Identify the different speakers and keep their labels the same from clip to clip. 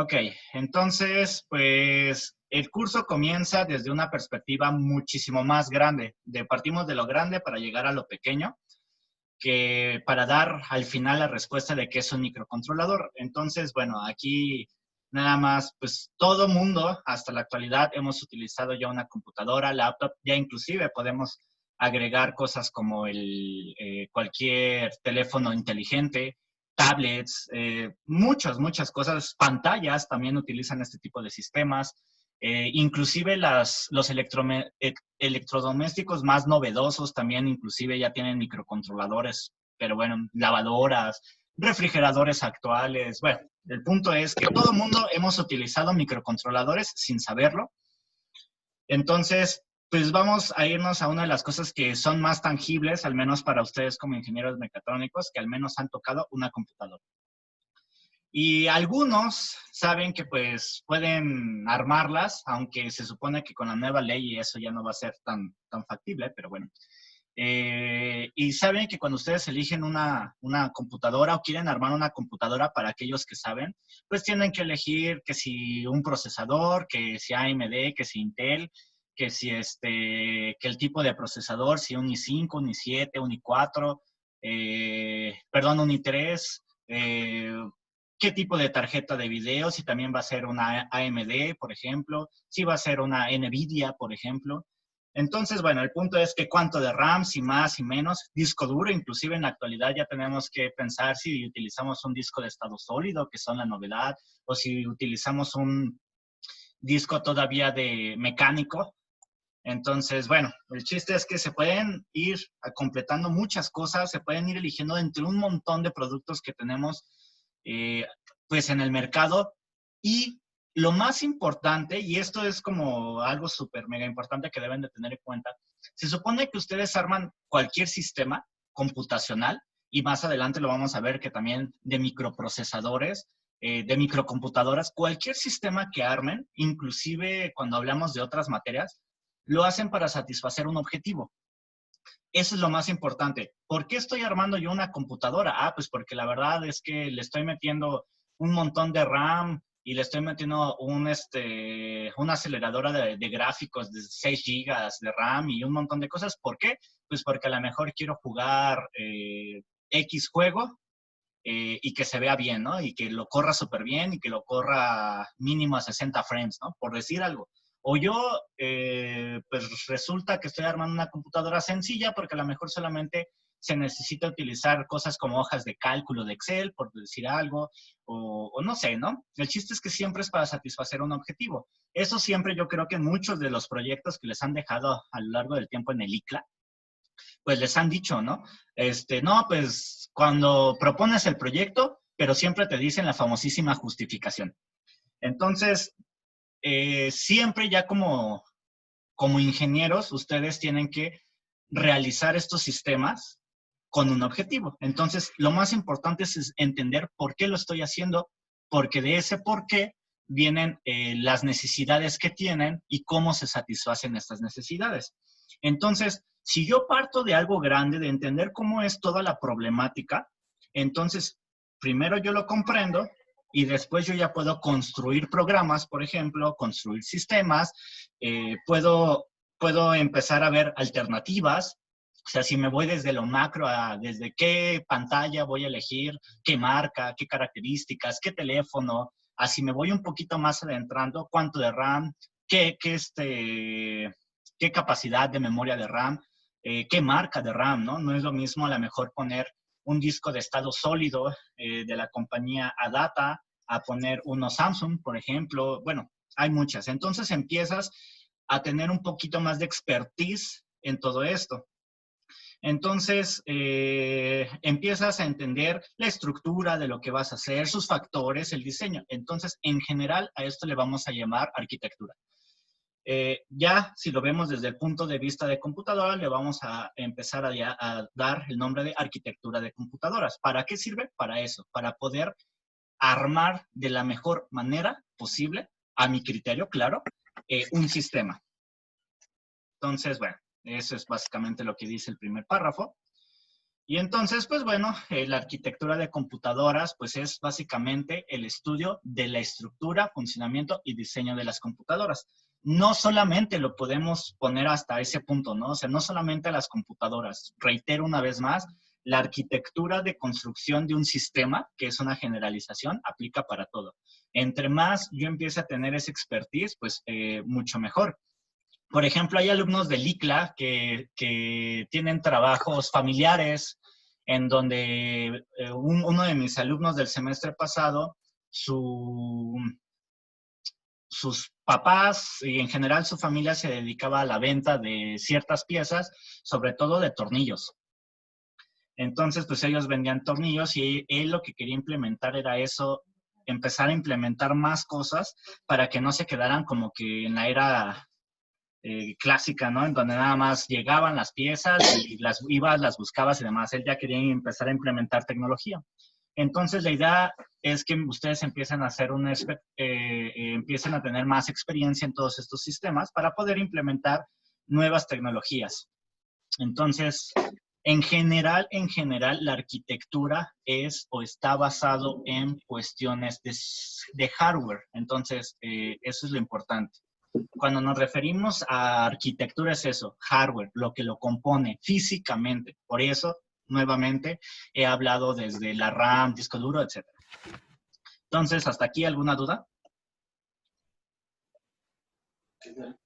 Speaker 1: Ok, entonces, pues el curso comienza desde una perspectiva muchísimo más grande. Partimos de lo grande para llegar a lo pequeño, que para dar al final la respuesta de qué es un microcontrolador. Entonces, bueno, aquí nada más, pues todo mundo hasta la actualidad hemos utilizado ya una computadora, laptop, ya inclusive podemos agregar cosas como cualquier teléfono inteligente, tablets, muchas cosas, pantallas también utilizan este tipo de sistemas, inclusive los electrodomésticos más novedosos también inclusive ya tienen microcontroladores, pero bueno, lavadoras, refrigeradores actuales, bueno, el punto es que todo el mundo hemos utilizado microcontroladores sin saberlo. Entonces, pues vamos a irnos a una de las cosas que son más tangibles, al menos para ustedes como ingenieros mecatrónicos, que al menos han tocado una computadora. Y algunos saben que pues pueden armarlas, aunque se supone que con la nueva ley eso ya no va a ser tan factible, pero bueno. Y saben que cuando ustedes eligen una computadora o quieren armar una computadora, para aquellos que saben, pues tienen que elegir que si un procesador, que si AMD, que si Intel, que si que el tipo de procesador, si un i5, un i7, un i4, perdón, un i3, qué tipo de tarjeta de video, si también va a ser una AMD, por ejemplo, si va a ser una NVIDIA, por ejemplo. Entonces, bueno, el punto es que cuánto de RAM, si más, si menos, disco duro, inclusive en la actualidad ya tenemos que pensar si utilizamos un disco de estado sólido, que son la novedad, o si utilizamos un disco todavía de mecánico. Entonces, bueno, el chiste es que se pueden ir completando muchas cosas, se pueden ir eligiendo entre un montón de productos que tenemos eh, pues en el mercado. Y lo más importante, y esto es como algo súper mega importante que deben de tener en cuenta, se supone que ustedes arman cualquier sistema computacional, y más adelante lo vamos a ver que también de microprocesadores, de microcomputadoras, cualquier sistema que armen, inclusive cuando hablamos de otras materias, lo hacen para satisfacer un objetivo. Eso es lo más importante. ¿Por qué estoy armando yo una computadora? Ah, pues porque la verdad es que le estoy metiendo un montón de RAM y le estoy metiendo una aceleradora de gráficos de 6 gigas de RAM y un montón de cosas. ¿Por qué? Pues porque a lo mejor quiero jugar X juego y que se vea bien, ¿no? Y que lo corra súper bien y que lo corra mínimo a 60 frames, ¿no? Por decir algo. O yo, pues resulta que estoy armando una computadora sencilla porque a lo mejor solamente se necesita utilizar cosas como hojas de cálculo de Excel, por decir algo, o no sé, ¿no? El chiste es que siempre es para satisfacer un objetivo. Eso siempre yo creo que muchos de los proyectos que les han dejado a lo largo del tiempo en el ICLA, pues les han dicho, ¿no? No, pues cuando propones el proyecto, pero siempre te dicen la famosísima justificación. Entonces, siempre ya como ingenieros, ustedes tienen que realizar estos sistemas con un objetivo. Entonces, lo más importante es entender por qué lo estoy haciendo, porque de ese por qué vienen las necesidades que tienen y cómo se satisfacen estas necesidades. Entonces, si yo parto de algo grande, de entender cómo es toda la problemática, entonces, primero yo lo comprendo y después yo ya puedo construir programas, por ejemplo, construir sistemas, puedo empezar a ver alternativas. O sea, si me voy desde lo macro a desde qué pantalla voy a elegir, qué marca, qué características, qué teléfono, así me voy un poquito más adentrando, cuánto de RAM, qué capacidad de memoria de RAM, qué marca de RAM, ¿no? No es lo mismo a lo mejor poner un disco de estado sólido de la compañía Adata a poner uno Samsung, por ejemplo. Bueno, hay muchas. Entonces empiezas a tener un poquito más de expertise en todo esto. Entonces, empiezas a entender la estructura de lo que vas a hacer, sus factores, el diseño. Entonces, en general, a esto le vamos a llamar arquitectura. Ya, si lo vemos desde el punto de vista de computadora, le vamos a empezar a dar el nombre de arquitectura de computadoras. ¿Para qué sirve? Para eso, para poder armar de la mejor manera posible, a mi criterio, claro, un sistema. Entonces, bueno, eso es básicamente lo que dice el primer párrafo. Y entonces, pues bueno, la arquitectura de computadoras, pues es básicamente el estudio de la estructura, funcionamiento y diseño de las computadoras. No solamente lo podemos poner hasta ese punto, ¿no? O sea, no solamente las computadoras. Reitero una vez más, la arquitectura de construcción de un sistema, que es una generalización, aplica para todo. Entre más yo empiece a tener esa expertise, pues mucho mejor. Por ejemplo, hay alumnos del ICLA que tienen trabajos familiares en donde uno de mis alumnos del semestre pasado, sus papás y en general su familia se dedicaba a la venta de ciertas piezas, sobre todo de tornillos. Entonces, pues ellos vendían tornillos y él lo que quería implementar era eso, empezar a implementar más cosas para que no se quedaran como que en la era clásica, ¿no? En donde nada más llegaban las piezas y las ibas, las buscabas y demás. Él ya quería empezar a implementar tecnología. Entonces, la idea es que ustedes empiecen a hacer empiecen a tener más experiencia en todos estos sistemas para poder implementar nuevas tecnologías. Entonces, en general, la arquitectura es o está basado en cuestiones de hardware. Entonces, eso es lo importante. Cuando nos referimos a arquitectura es eso, hardware, lo que lo compone físicamente. Por eso, nuevamente, he hablado desde la RAM, disco duro, etc. Entonces, ¿hasta aquí alguna duda?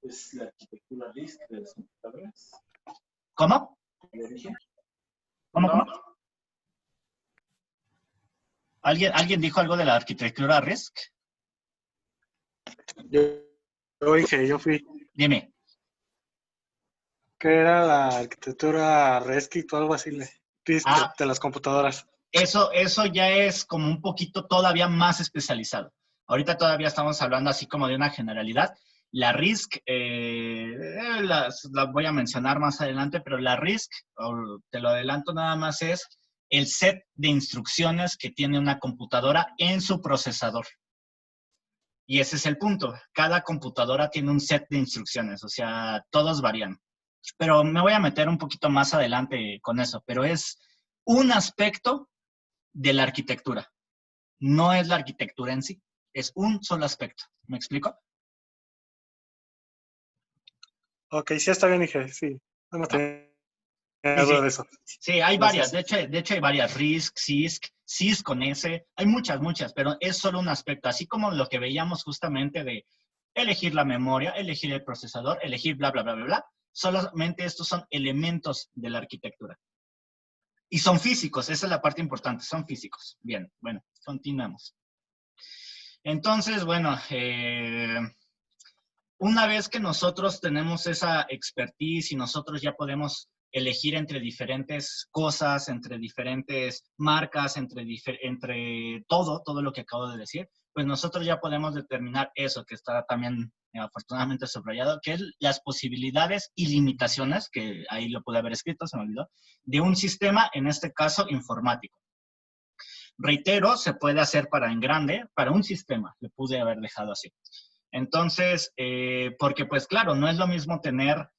Speaker 2: Es la arquitectura RISC de las computadoras.
Speaker 1: ¿Cómo? ¿Cómo? ¿Alguien dijo algo de la arquitectura RISC?
Speaker 3: Yo fui.
Speaker 1: Dime.
Speaker 3: ¿Qué era la arquitectura REST o algo así? De las computadoras.
Speaker 1: Eso ya es como un poquito todavía más especializado. Ahorita todavía estamos hablando así como de una generalidad. La RISC, la voy a mencionar más adelante, pero la RISC, te lo adelanto nada más, es el set de instrucciones que tiene una computadora en su procesador. Y ese es el punto. Cada computadora tiene un set de instrucciones, o sea, todos varían. Pero me voy a meter un poquito más adelante con eso, pero es un aspecto de la arquitectura. No es la arquitectura en sí, es un solo aspecto. ¿Me explico?
Speaker 3: Ok, sí está bien, dije, sí. No me tenía duda de eso.
Speaker 1: Sí, hay varias. De hecho hay varias. RISC, CISC, CISC con S. Hay muchas, pero es solo un aspecto. Así como lo que veíamos justamente de elegir la memoria, elegir el procesador, elegir bla, bla, bla, bla, bla. Solamente estos son elementos de la arquitectura. Y son físicos, esa es la parte importante, son físicos. Bien, bueno, continuamos. Entonces, bueno, una vez que nosotros tenemos esa expertise y nosotros ya podemos elegir entre diferentes cosas, entre diferentes marcas, entre todo lo que acabo de decir, pues nosotros ya podemos determinar eso que está también afortunadamente subrayado, que es las posibilidades y limitaciones, que ahí lo pude haber escrito, se me olvidó, de un sistema, en este caso informático. Reitero, se puede hacer en grande, para un sistema, le pude haber dejado así. Entonces, porque pues claro, no es lo mismo tener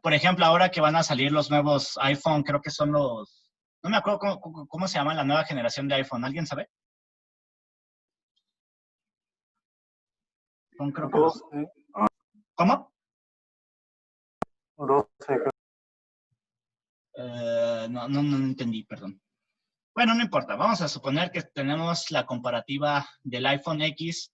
Speaker 1: por ejemplo, ahora que van a salir los nuevos iPhone, creo que son no me acuerdo cómo se llama la nueva generación de iPhone, ¿alguien sabe? Creo que ¿Cómo?
Speaker 3: 12.
Speaker 1: No entendí, perdón. Bueno, no importa, vamos a suponer que tenemos la comparativa del iPhone X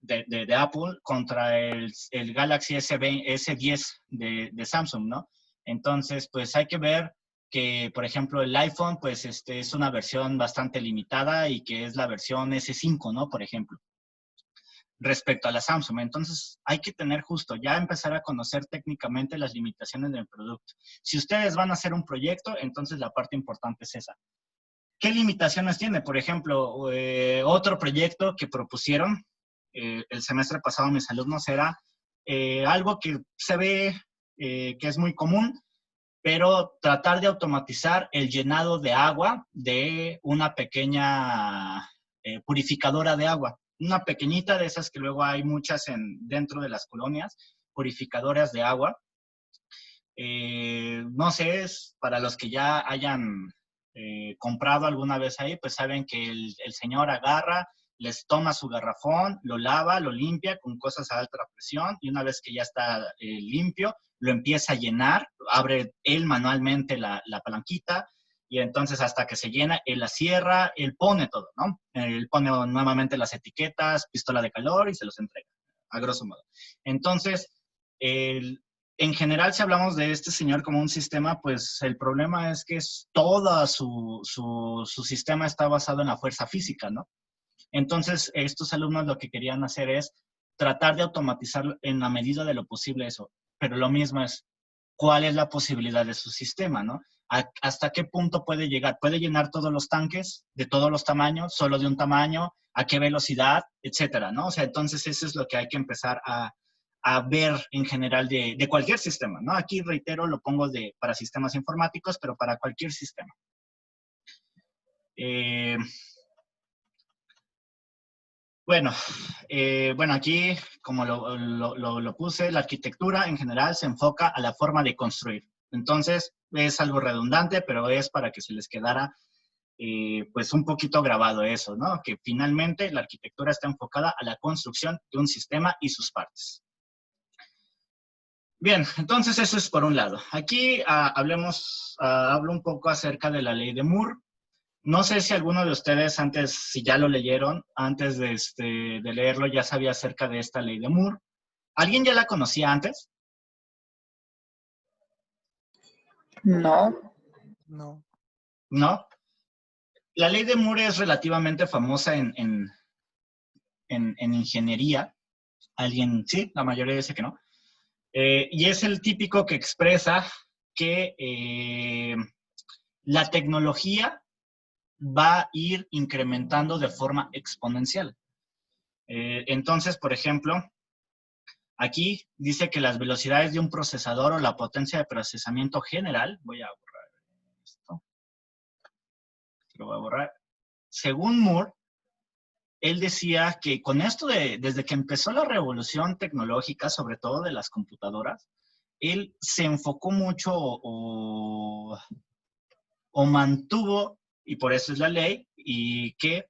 Speaker 1: de Apple contra el Galaxy S10 de Samsung, ¿no? Entonces, pues hay que ver que, por ejemplo, el iPhone, pues es una versión bastante limitada y que es la versión S5, ¿no? Por ejemplo, respecto a la Samsung. Entonces, hay que tener justo, ya empezar a conocer técnicamente las limitaciones del producto. Si ustedes van a hacer un proyecto, entonces la parte importante es esa. ¿Qué limitaciones tiene? Por ejemplo, otro proyecto que propusieron el semestre pasado mis alumnos era algo que se ve que es muy común, pero tratar de automatizar el llenado de agua de una pequeña purificadora de agua. Una pequeñita de esas que luego hay muchas dentro de las colonias, purificadoras de agua. No sé, para los que ya hayan comprado alguna vez ahí, pues saben que el señor agarra, les toma su garrafón, lo lava, lo limpia con cosas a alta presión y una vez que ya está limpio, lo empieza a llenar, abre él manualmente la palanquita y entonces hasta que se llena, él la cierra, él pone todo, ¿no? Él pone nuevamente las etiquetas, pistola de calor y se los entrega, a grosso modo. Entonces, en general, si hablamos de este señor como un sistema, pues el problema es que todo su sistema está basado en la fuerza física, ¿no? Entonces, estos alumnos lo que querían hacer es tratar de automatizar en la medida de lo posible eso. Pero lo mismo es, ¿cuál es la posibilidad de su sistema, no? ¿Hasta qué punto puede llegar? ¿Puede llenar todos los tanques de todos los tamaños, solo de un tamaño? ¿A qué velocidad? Etcétera, ¿no? O sea, entonces eso es lo que hay que empezar a ver en general de cualquier sistema, ¿no? Aquí, reitero, lo pongo para sistemas informáticos, pero para cualquier sistema. Bueno, aquí, como lo puse, la arquitectura en general se enfoca a la forma de construir. Entonces, es algo redundante, pero es para que se les quedara, pues, un poquito grabado eso, ¿no? Que finalmente la arquitectura está enfocada a la construcción de un sistema y sus partes. Bien, entonces eso es por un lado. Aquí hablo un poco acerca de la ley de Moore. No sé si alguno de ustedes antes, si ya lo leyeron, antes de leerlo ya sabía acerca de esta ley de Moore. ¿Alguien ya la conocía antes?
Speaker 4: No.
Speaker 3: No.
Speaker 1: ¿No? La ley de Moore es relativamente famosa en ingeniería. ¿Alguien? Sí, la mayoría dice que no. Y es el típico que expresa que la tecnología va a ir incrementando de forma exponencial. Entonces, por ejemplo, aquí dice que las velocidades de un procesador o la potencia de procesamiento general, voy a borrar esto, lo voy a borrar. Según Moore, él decía que con esto desde que empezó la revolución tecnológica, sobre todo de las computadoras, él se enfocó mucho o mantuvo, y por eso es la ley, y que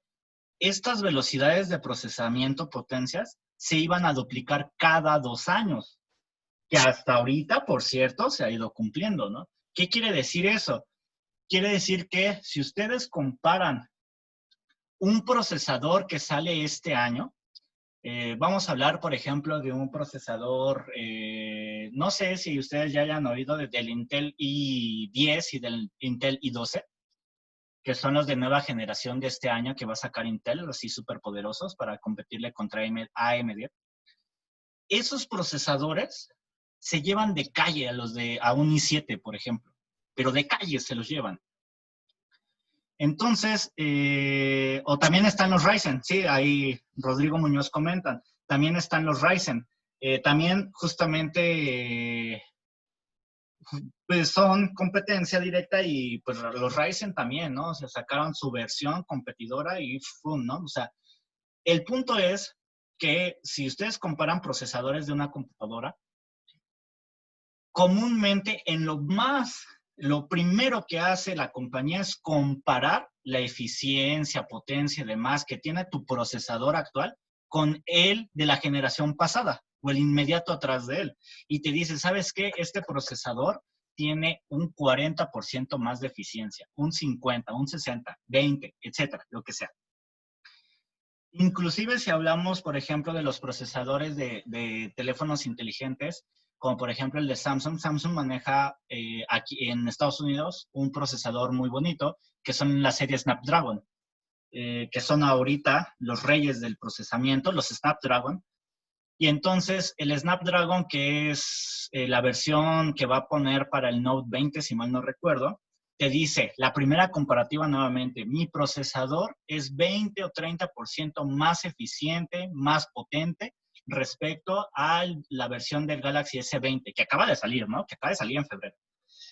Speaker 1: estas velocidades de procesamiento, potencias, se iban a duplicar cada 2 años, que hasta ahorita, por cierto, se ha ido cumpliendo, ¿no? ¿Qué quiere decir eso? Quiere decir que si ustedes comparan un procesador que sale este año, vamos a hablar, por ejemplo, de un procesador, no sé si ustedes ya hayan oído del Intel i10 y del Intel i12, que son los de nueva generación de este año que va a sacar Intel, así súper poderosos para competirle contra AMD. Esos procesadores se llevan de calle a un i7, por ejemplo, pero de calle se los llevan. Entonces, o también están los Ryzen, sí, ahí Rodrigo Muñoz comentan, también están los Ryzen. También justamente pues son competencia directa y pues los Ryzen también, ¿no? O sea, sacaron su versión competidora y ¡fum!, ¿no? O sea, el punto es que si ustedes comparan procesadores de una computadora, comúnmente lo primero que hace la compañía es comparar la eficiencia, potencia y demás que tiene tu procesador actual con el de la generación pasada o el inmediato atrás de él. Y te dice, ¿sabes qué? Este procesador tiene un 40% más de eficiencia, un 50, un 60, 20, etcétera, lo que sea. Inclusive si hablamos, por ejemplo, de los procesadores de teléfonos inteligentes, como por ejemplo el de Samsung. Samsung maneja aquí en Estados Unidos un procesador muy bonito, que son la serie Snapdragon, que son ahorita los reyes del procesamiento, los Snapdragon. Y entonces el Snapdragon, que es la versión que va a poner para el Note 20, si mal no recuerdo, te dice, la primera comparativa nuevamente, mi procesador es 20 o 30% más eficiente, más potente respecto a la versión del Galaxy S20, que acaba de salir, ¿no? Que acaba de salir en febrero.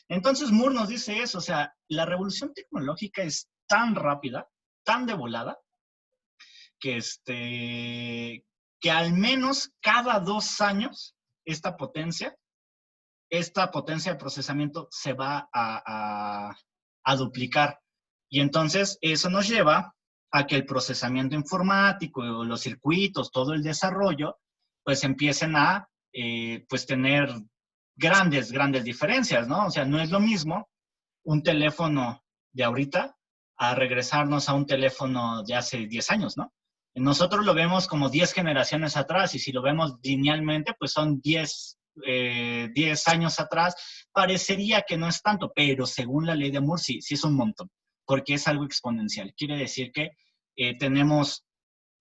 Speaker 1: Entonces Moore nos dice eso, o sea, la revolución tecnológica es tan rápida, tan de volada, que al menos cada 2 años esta potencia esta potencia de procesamiento se va a duplicar. Y entonces eso nos lleva a que el procesamiento informático, los circuitos, todo el desarrollo, pues empiecen a pues tener grandes diferencias, ¿no? O sea, no es lo mismo un teléfono de ahorita a regresarnos a un teléfono de hace 10 años, ¿no? Nosotros lo vemos como 10 generaciones atrás, y si lo vemos linealmente, pues son 10 años atrás. Parecería que no es tanto, pero según la ley de Moore sí es un montón, porque es algo exponencial. Quiere decir que tenemos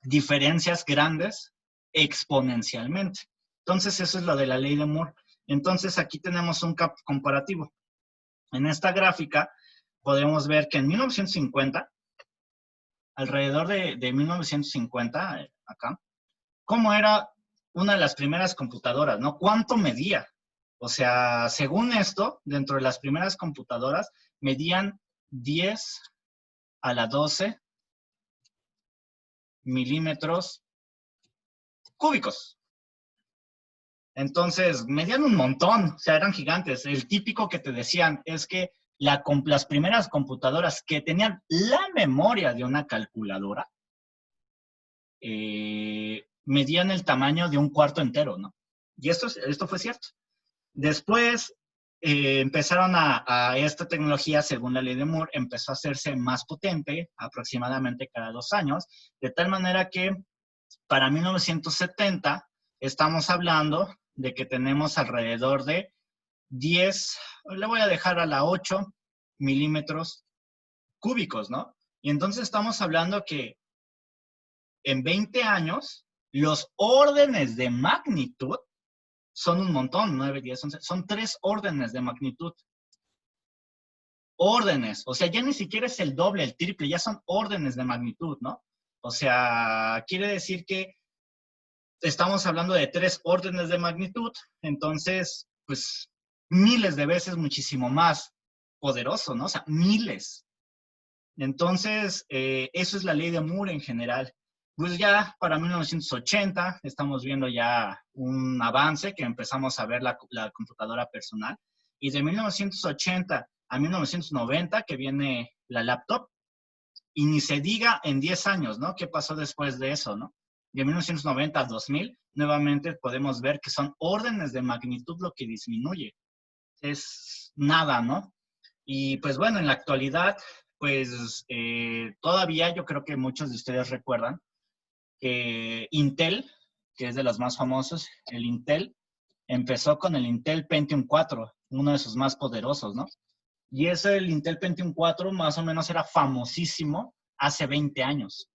Speaker 1: diferencias grandes exponencialmente. Entonces, eso es lo de la ley de Moore. Entonces, aquí tenemos un comparativo. En esta gráfica podemos ver que en 1950, alrededor de 1950, acá, ¿cómo era una de las primeras computadoras, no? ¿Cuánto medía? O sea, según esto, dentro de las primeras computadoras, medían 10 a la 12 milímetros cúbicos. Entonces, medían un montón, o sea, eran gigantes. El típico que te decían es que las primeras computadoras que tenían la memoria de una calculadora medían el tamaño de un cuarto entero, ¿no? Y esto fue cierto. Después empezaron a esta tecnología, según la ley de Moore, empezó a hacerse más potente aproximadamente cada 2 años, de tal manera que para 1970 estamos hablando de que tenemos alrededor de 10, le voy a dejar a la 8 milímetros cúbicos, ¿no? Y entonces estamos hablando que en 20 años los órdenes de magnitud son un montón, 9, 10, 11, son 3 órdenes de magnitud. Órdenes, o sea, ya ni siquiera es el doble, el triple, ya son órdenes de magnitud, ¿no? O sea, quiere decir que estamos hablando de 3 órdenes de magnitud, entonces, pues, miles de veces muchísimo más poderoso, ¿no? O sea, miles. Entonces, eso es la ley de Moore en general. Pues ya para 1980 estamos viendo ya un avance que empezamos a ver la computadora personal. Y de 1980 a 1990, que viene la laptop, y ni se diga en 10 años, ¿no? ¿Qué pasó después de eso, no? De 1990 a 2000, nuevamente podemos ver que son órdenes de magnitud lo que disminuye. Es nada, ¿no? Y pues bueno, en la actualidad, pues todavía yo creo que muchos de ustedes recuerdan que Intel, que es de los más famosos, el Intel, empezó con el Intel Pentium 4, uno de sus más poderosos, ¿no? Y ese, el Intel Pentium 4, más o menos era famosísimo hace 20 años.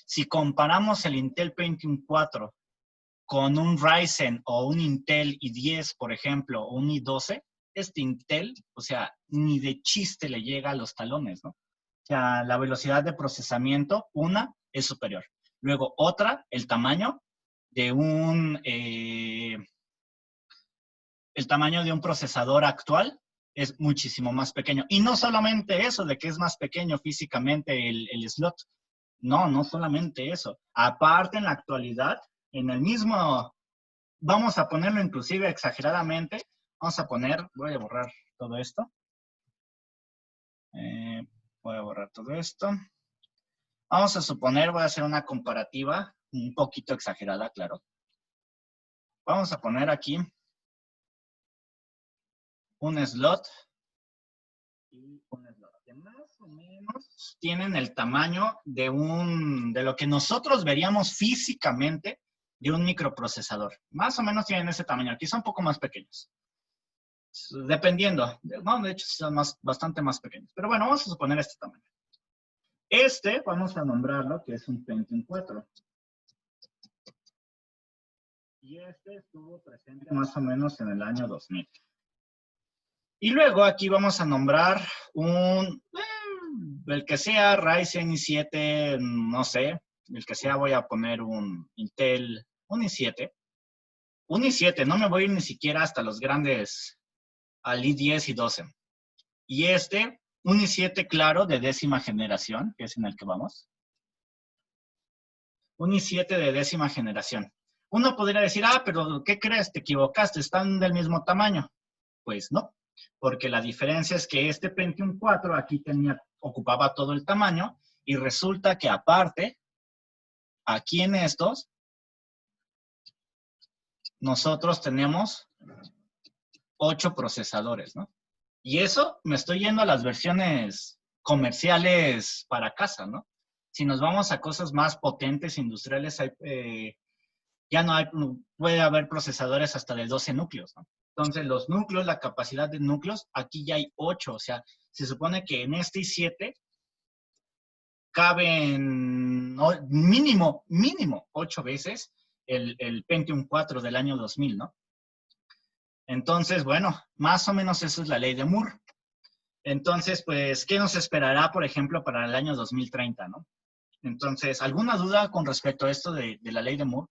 Speaker 1: Si comparamos el Intel Pentium 4 con un Ryzen o un Intel i10, por ejemplo, o un i12, este Intel, o sea, ni de chiste le llega a los talones, ¿no? O sea, la velocidad de procesamiento, una, es superior. Luego, otra, el tamaño de un procesador actual es muchísimo más pequeño. Y no solamente eso, de que es más pequeño físicamente el slot. No solamente eso. Aparte, en la actualidad, en el mismo, vamos a ponerlo inclusive exageradamente, vamos a poner, voy a borrar todo esto. Voy a borrar todo esto. Vamos a suponer, voy a hacer una comparativa un poquito exagerada, claro. Vamos a poner aquí un slot y un slot que más o menos tienen el tamaño de lo que nosotros veríamos físicamente de un microprocesador. Más o menos tienen ese tamaño, quizá un poco más pequeños. Dependiendo, no, de hecho son bastante más pequeños. Pero bueno, vamos a suponer este tamaño. Vamos a nombrarlo, que es un Pentium 4. Y estuvo presente más o menos en el año 2000. Y luego aquí vamos a nombrar el que sea, Ryzen i7, no sé, el que sea, voy a poner un Intel, un i7. Un i7, no me voy a ir ni siquiera hasta los grandes, al i10 y 12. Y un i7 claro de 10ª generación, que es en el que vamos. Un i7 de 10ª generación. Uno podría decir, pero ¿qué crees? Te equivocaste, están del mismo tamaño. Pues no, porque la diferencia es que este Pentium 4 aquí ocupaba todo el tamaño y resulta que aparte, aquí en estos, nosotros tenemos 8 procesadores, ¿no? Y eso me estoy yendo a las versiones comerciales para casa, ¿no? Si nos vamos a cosas más potentes, industriales, ya no hay, puede haber procesadores hasta de 12 núcleos, ¿no? Entonces, los núcleos, la capacidad de núcleos, aquí ya hay 8. O sea, se supone que en este i7 caben mínimo 8 veces el Pentium 4 del año 2000, ¿no? Entonces, bueno, más o menos eso es la ley de Moore. Entonces, pues, ¿qué nos esperará, por ejemplo, para el año 2030, ¿no? Entonces, ¿alguna duda con respecto a esto de la ley de Moore?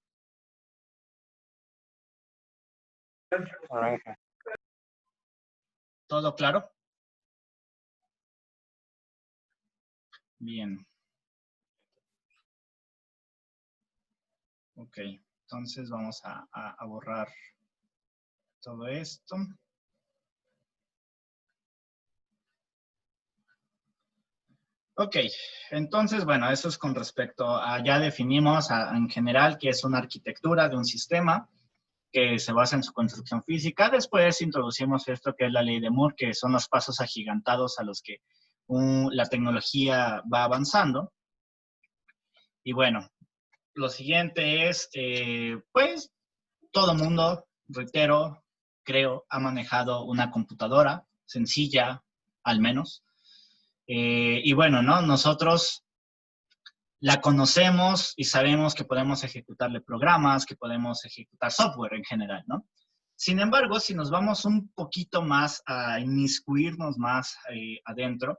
Speaker 1: ¿Todo claro? Bien. Ok, entonces vamos a borrar todo esto. Ok, entonces, bueno, eso es con respecto a, ya definimos en general qué es una arquitectura de un sistema que se basa en su construcción física. Después introducimos esto que es la ley de Moore, que son los pasos agigantados a los que la tecnología va avanzando. Y bueno, lo siguiente es, pues, todo mundo, reitero, creo, ha manejado una computadora sencilla, al menos. Y bueno, ¿no? Nosotros la conocemos y sabemos que podemos ejecutarle programas, que podemos ejecutar software en general, ¿no? Sin embargo, si nos vamos un poquito más a inmiscuirnos más adentro,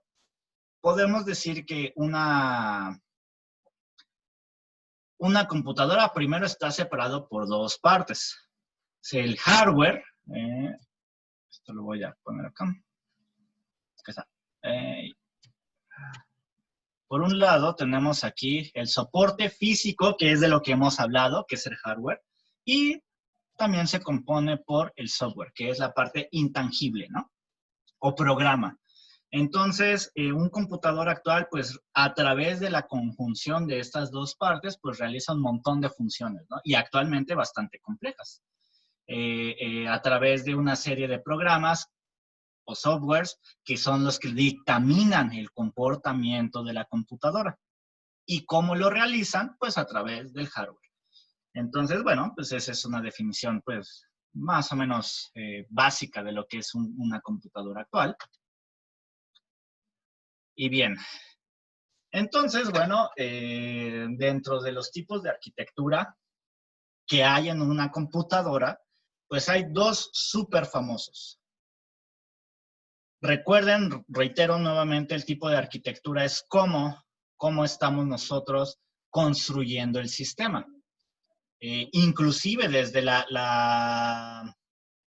Speaker 1: podemos decir que una computadora primero está separado por dos partes. El hardware, esto lo voy a poner acá. Acá está. Por un lado tenemos aquí el soporte físico, que es de lo que hemos hablado, que es el hardware, y también se compone por el software, que es la parte intangible, ¿no? O programa. Entonces, un computador actual, pues, a través de la conjunción de estas dos partes, pues, realiza un montón de funciones, ¿no? Y actualmente bastante complejas. A través de una serie de programas o softwares que son los que dictaminan el comportamiento de la computadora. ¿Y cómo lo realizan? Pues a través del hardware. Entonces, bueno, pues esa es una definición, pues, más o menos básica de lo que es una computadora actual. Y bien, entonces, bueno, dentro de los tipos de arquitectura que hay en una computadora, pues hay dos súper famosos. Recuerden, reitero nuevamente, el tipo de arquitectura es cómo estamos nosotros construyendo el sistema. Inclusive desde la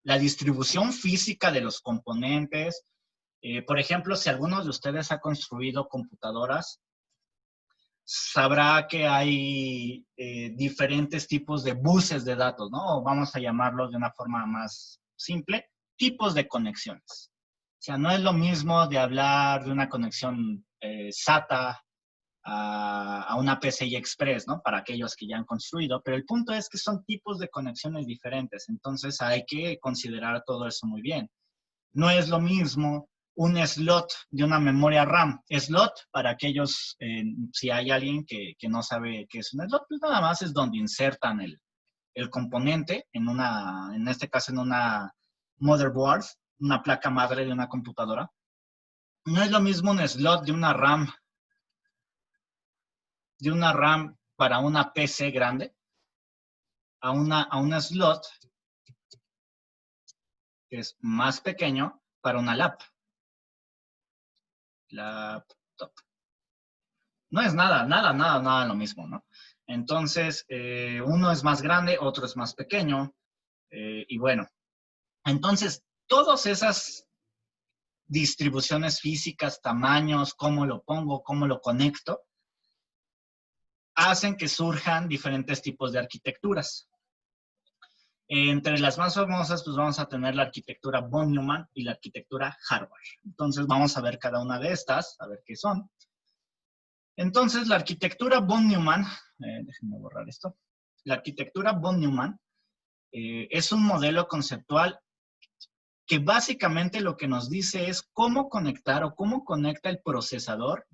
Speaker 1: distribución física de los componentes. Por ejemplo, si alguno de ustedes ha construido computadoras, sabrá que hay diferentes tipos de buses de datos, ¿no? O vamos a llamarlos de una forma más simple, tipos de conexiones. O sea, no es lo mismo de hablar de una conexión SATA a una PCI Express, ¿no? Para aquellos que ya han construido, pero el punto es que son tipos de conexiones diferentes, entonces hay que considerar todo eso muy bien. No es lo mismo un slot de una memoria RAM. Slot, para aquellos, si hay alguien que no sabe qué es un slot, pues nada más es donde insertan el componente, en este caso en una motherboard, una placa madre de una computadora. No es lo mismo un slot de una RAM para una PC grande a una slot que es más pequeño para una laptop. No es nada lo mismo, ¿no? Entonces, uno es más grande, otro es más pequeño, y bueno. Entonces, todas esas distribuciones físicas, tamaños, cómo lo pongo, cómo lo conecto, hacen que surjan diferentes tipos de arquitecturas. Entre las más famosas, pues vamos a tener la arquitectura von Neumann y la arquitectura Harvard. Entonces vamos a ver cada una de estas, a ver qué son. Entonces la arquitectura von Neumann, déjenme borrar esto. La arquitectura von Neumann es un modelo conceptual que básicamente lo que nos dice es cómo conectar o cómo conecta el procesador.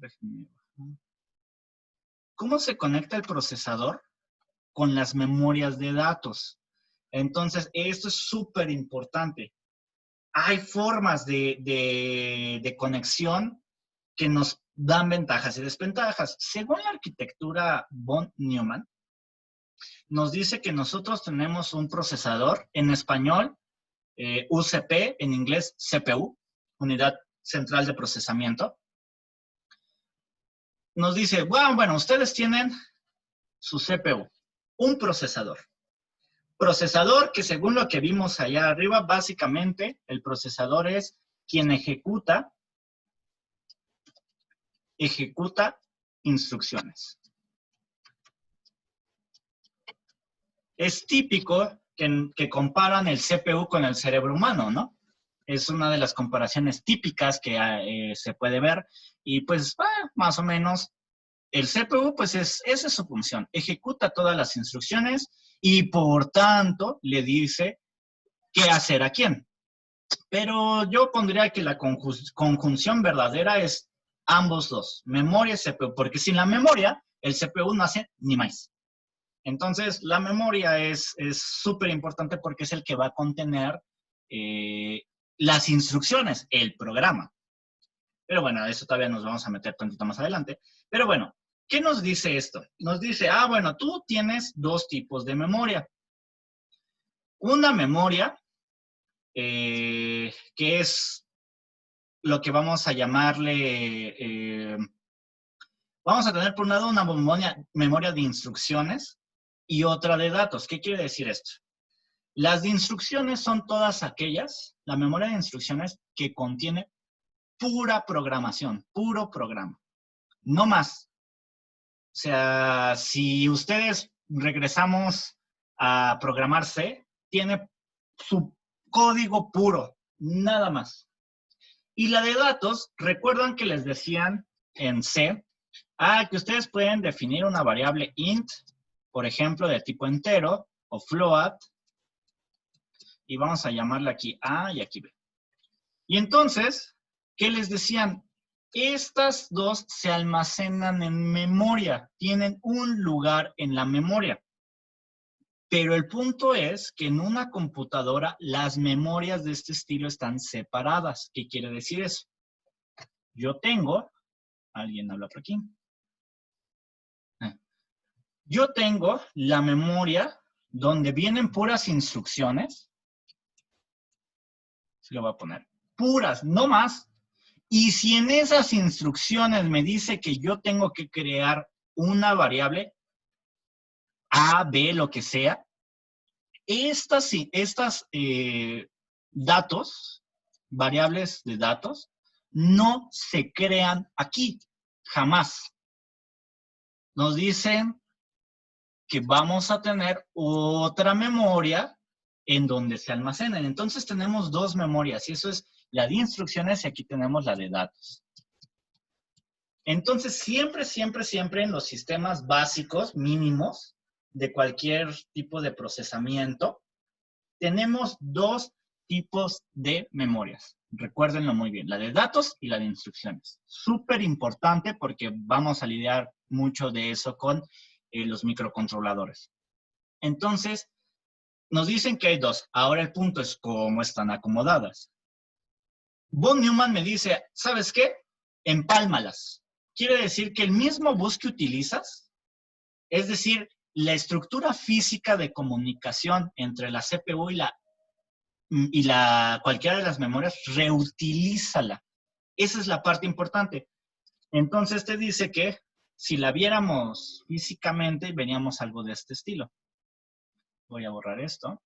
Speaker 1: ¿Cómo se conecta el procesador con las memorias de datos? Entonces, esto es súper importante. Hay formas de conexión que nos dan ventajas y desventajas. Según la arquitectura von Neumann, nos dice que nosotros tenemos un procesador, en español, UCP, en inglés CPU, Unidad Central de Procesamiento. Nos dice, bueno, ustedes tienen su CPU, un procesador. Procesador que según lo que vimos allá arriba, básicamente el procesador es quien ejecuta instrucciones. Es típico que comparan el CPU con el cerebro humano, ¿no? Es una de las comparaciones típicas que se puede ver y pues más o menos el CPU pues esa es su función, ejecuta todas las instrucciones y por tanto le dice qué hacer a quién. Pero yo pondría que la conjunción verdadera es ambos dos, memoria y CPU, porque sin la memoria el CPU no hace ni más. Entonces, la memoria es súper importante porque es el que va a contener las instrucciones, el programa. Pero bueno, eso todavía nos vamos a meter tantito más adelante. Pero bueno, ¿qué nos dice esto? Nos dice, bueno, tú tienes dos tipos de memoria. Una memoria que es lo que vamos a llamarle, vamos a tener por un lado una memoria de instrucciones y otra de datos. ¿Qué quiere decir esto? Las de instrucciones son todas aquellas, la memoria de instrucciones que contiene pura programación, puro programa, no más. O sea, si ustedes regresamos a programar C, tiene su código puro, nada más. Y la de datos, recuerdan que les decían en C, que ustedes pueden definir una variable int, por ejemplo, de tipo entero, o float, y vamos a llamarla aquí A y aquí B. Y entonces, ¿qué les decían? Estas dos se almacenan en memoria, tienen un lugar en la memoria. Pero el punto es que en una computadora las memorias de este estilo están separadas. ¿Qué quiere decir eso? Yo tengo, alguien habla por aquí. Yo tengo la memoria donde vienen puras instrucciones. Se lo voy a poner. Puras, no más. Y si en esas instrucciones me dice que yo tengo que crear una variable, A, B, lo que sea, estas datos, variables de datos, no se crean aquí, jamás. Nos dicen que vamos a tener otra memoria en donde se almacenan. Entonces tenemos dos memorias y eso es la de instrucciones y aquí tenemos la de datos. Entonces siempre, siempre, siempre en los sistemas básicos, mínimos, de cualquier tipo de procesamiento, tenemos dos tipos de memorias. Recuérdenlo muy bien, la de datos y la de instrucciones. Súper importante porque vamos a lidiar mucho de eso con los microcontroladores. Entonces, nos dicen que hay dos. Ahora el punto es cómo están acomodadas. Von Neumann me dice, ¿sabes qué? Empálmalas. Quiere decir que el mismo bus que utilizas, es decir, la estructura física de comunicación entre la CPU y cualquiera de las memorias, reutilízala. Esa es la parte importante. Entonces te dice que si la viéramos físicamente, veríamos algo de este estilo. Voy a borrar esto.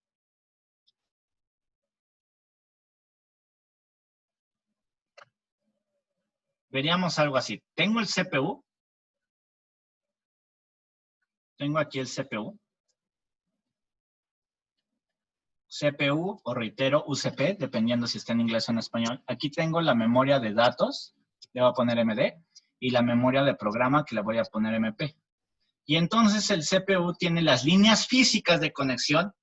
Speaker 1: Veríamos algo así. Tengo el CPU. Tengo aquí el CPU. CPU, o reitero, UCP, dependiendo si está en inglés o en español. Aquí tengo la memoria de datos, le voy a poner MD, y la memoria de programa, que le voy a poner MP. Y entonces el CPU tiene las líneas físicas de conexión.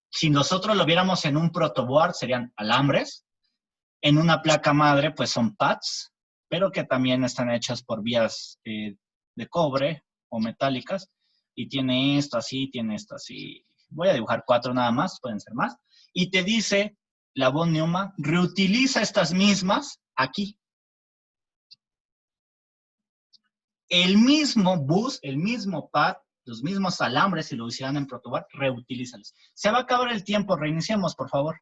Speaker 1: Si nosotros lo viéramos en un protoboard, serían alambres. En una placa madre, pues son pads, pero que también están hechas por vías de cobre o metálicas. Y tiene esto así, tiene esto así. Voy a dibujar 4 nada más, pueden ser más. Y te dice, la von Neumann reutiliza estas mismas aquí. El mismo bus, el mismo pad, los mismos alambres, si lo hicieran en protoboard, reutilízalos. Se va a acabar el tiempo, reiniciemos, por favor.